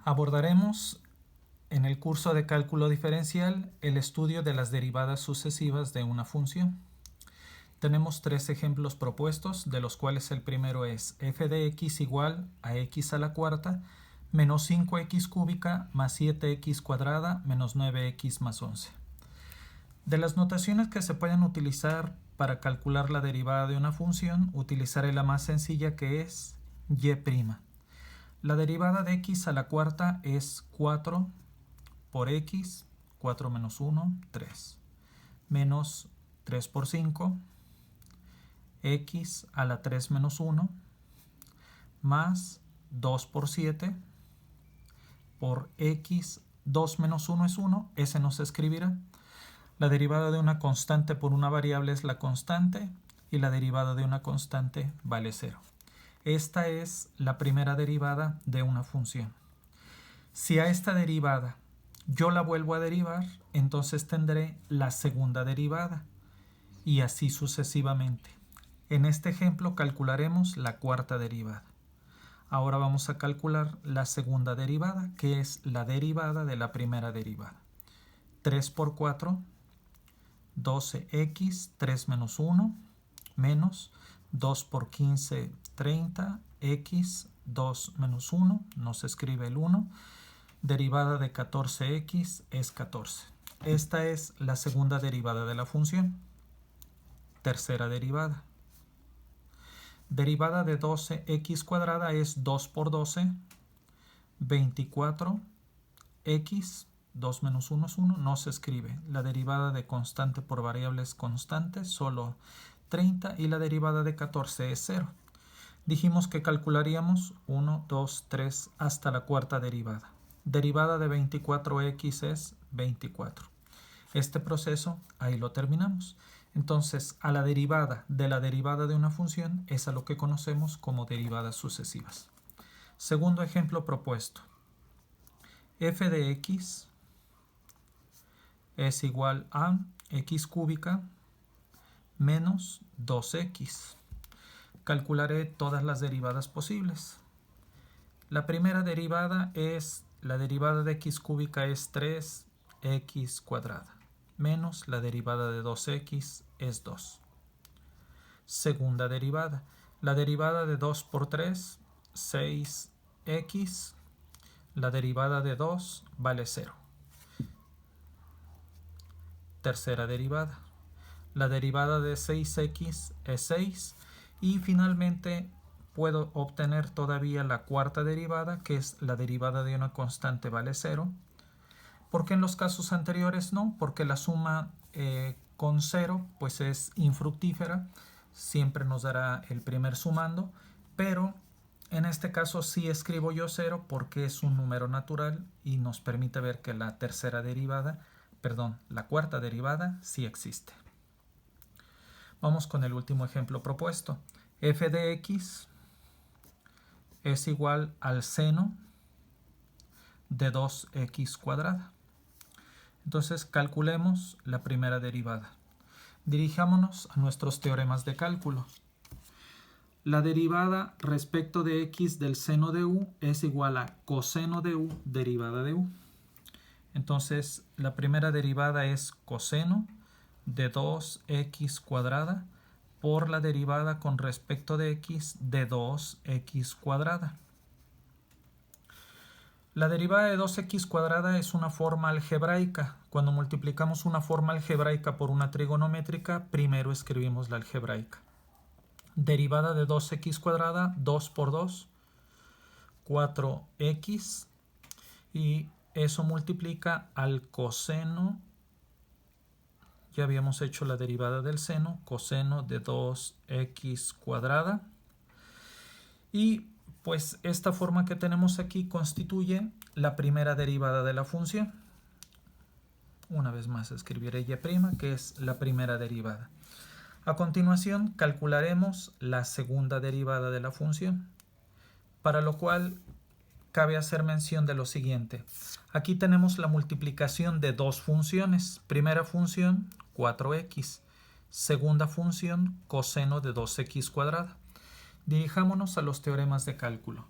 Abordaremos en el curso de cálculo diferencial el estudio de las derivadas sucesivas de una función. Tenemos tres ejemplos propuestos, de los cuales el primero es f de x igual a x a la cuarta menos 5x cúbica más 7x cuadrada menos 9x más 11. De las notaciones que se pueden utilizar para calcular la derivada de una función, utilizaré la más sencilla, que es y'. La derivada de x a la cuarta es 4 por x, 4 menos 1, 3, menos 3 por 5, x a la 3 menos 1, más 2 por 7, por x, 2 menos 1 es 1, ese no se escribirá. La derivada de una constante por una variable es la constante, y la derivada de una constante vale 0. Esta es la primera derivada de una función. Si a esta derivada yo la vuelvo a derivar, entonces tendré la segunda derivada, y así sucesivamente. En este ejemplo calcularemos la cuarta derivada. Ahora vamos a calcular la segunda derivada, que es la derivada de la primera derivada. 3 por 4, 12x, 3 menos 1, menos 2 por 15, 30, x, 2 menos 1, no se escribe el 1, derivada de 14x es 14. Esta es la segunda derivada de la función. Tercera derivada. Derivada de 12x cuadrada es 2 por 12, 24, x, 2 menos 1 es 1, no se escribe. La derivada de constante por variable es constante, solo 30, y la derivada de 14 es 0. Dijimos que calcularíamos 1, 2, 3 hasta la cuarta derivada. Derivada de 24x es 24. Este proceso ahí lo terminamos. Entonces, a la derivada de una función es a lo que conocemos como derivadas sucesivas. Segundo ejemplo propuesto. F de x es igual a x cúbica menos 2x. Calcularé todas las derivadas posibles. La primera derivada es, la derivada de x cúbica es 3x cuadrada, menos la derivada de 2x es 2. Segunda derivada. La derivada de 2 por 3, 6x. La derivada de 2 vale 0. Tercera derivada. La derivada de 6x es 6. Y finalmente puedo obtener todavía la cuarta derivada, que es la derivada de una constante vale 0. Porque en los casos anteriores no, porque la suma con 0 pues es infructífera, siempre nos dará el primer sumando, pero en este caso sí escribo yo 0 porque es un número natural y nos permite ver que la cuarta derivada sí existe. Vamos con el último ejemplo propuesto. F de x es igual al seno de 2x cuadrada. Entonces calculemos la primera derivada. Dirijámonos a nuestros teoremas de cálculo. La derivada respecto de x del seno de u es igual a coseno de u derivada de u. Entonces la primera derivada es coseno de 2x cuadrada por la derivada con respecto de x de 2x cuadrada. La derivada de 2x cuadrada es una forma algebraica. Cuando multiplicamos una forma algebraica por una trigonométrica, primero escribimos la algebraica. Derivada de 2x cuadrada, 2 por 2, 4x, y eso multiplica al coseno. Ya habíamos hecho la derivada del seno, coseno de 2x cuadrada. Y pues esta forma que tenemos aquí constituye la primera derivada de la función. Una vez más escribiré y', que es la primera derivada. A continuación calcularemos la segunda derivada de la función, para lo cual cabe hacer mención de lo siguiente. Aquí tenemos la multiplicación de dos funciones. Primera función, 4x. Segunda función, coseno de 2x cuadrada. Dirijámonos a los teoremas de cálculo.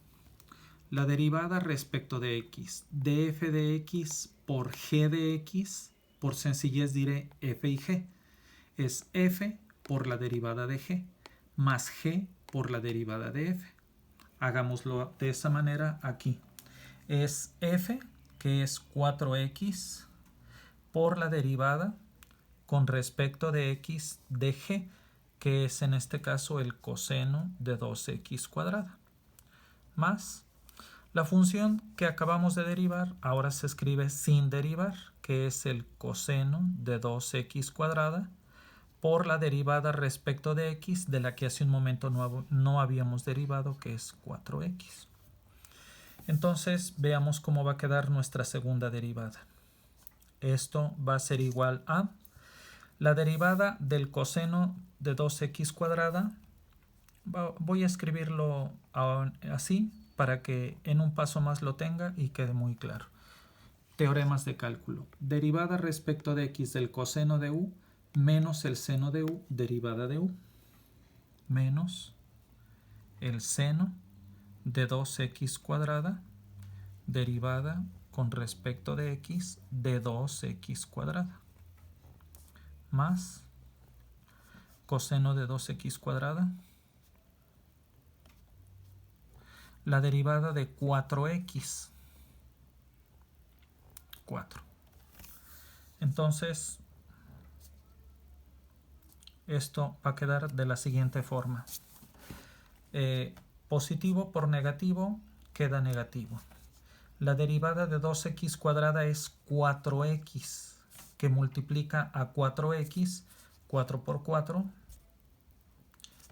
La derivada respecto de x de f de x por g de x, por sencillez diré f y g, es f por la derivada de g más g por la derivada de f. Hagámoslo de esa manera aquí. Es f, que es 4x, por la derivada con respecto de x de g, que es en este caso el coseno de 2x cuadrada, más la función que acabamos de derivar, ahora se escribe sin derivar, que es el coseno de 2x cuadrada, por la derivada respecto de x de la que hace un momento no habíamos derivado, que es 4x. Entonces veamos cómo va a quedar nuestra segunda derivada. Esto va a ser igual a la derivada del coseno de 2x cuadrada. Voy a escribirlo así para que en un paso más lo tenga y quede muy claro. Teoremas de cálculo. Derivada respecto de x del coseno de u menos el seno de u derivada de u menos el seno de 2x cuadrada derivada con respecto de x de 2x cuadrada más coseno de 2x cuadrada, la derivada de 4x, 4. Entonces, esto va a quedar de la siguiente forma. Positivo por negativo queda negativo. La derivada de 2x cuadrada es 4x, que multiplica a 4x, 4 por 4,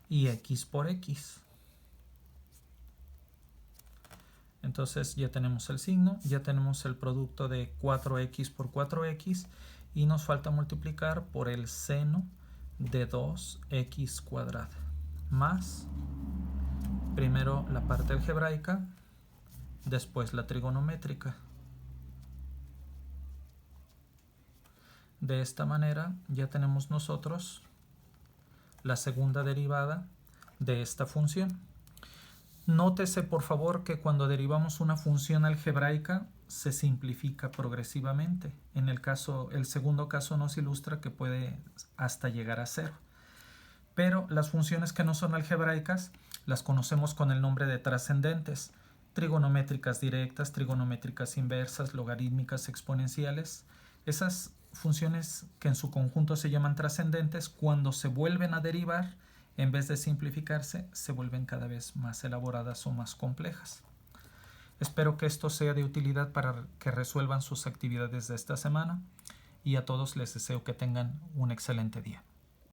y x por x. Entonces ya tenemos el signo, ya tenemos el producto de 4x por 4x, y nos falta multiplicar por el seno de 2x cuadrada, más primero la parte algebraica, después la trigonométrica. De esta manera ya tenemos nosotros la segunda derivada de esta función. Nótese por favor que cuando derivamos una función algebraica se simplifica progresivamente. En el segundo caso nos ilustra que puede hasta llegar a 0. Pero las funciones que no son algebraicas las conocemos con el nombre de trascendentes. Trigonométricas directas, trigonométricas inversas, logarítmicas, exponenciales. Esas funciones que en su conjunto se llaman trascendentes, cuando se vuelven a derivar, en vez de simplificarse, se vuelven cada vez más elaboradas o más complejas. Espero que esto sea de utilidad para que resuelvan sus actividades de esta semana, y a todos les deseo que tengan un excelente día.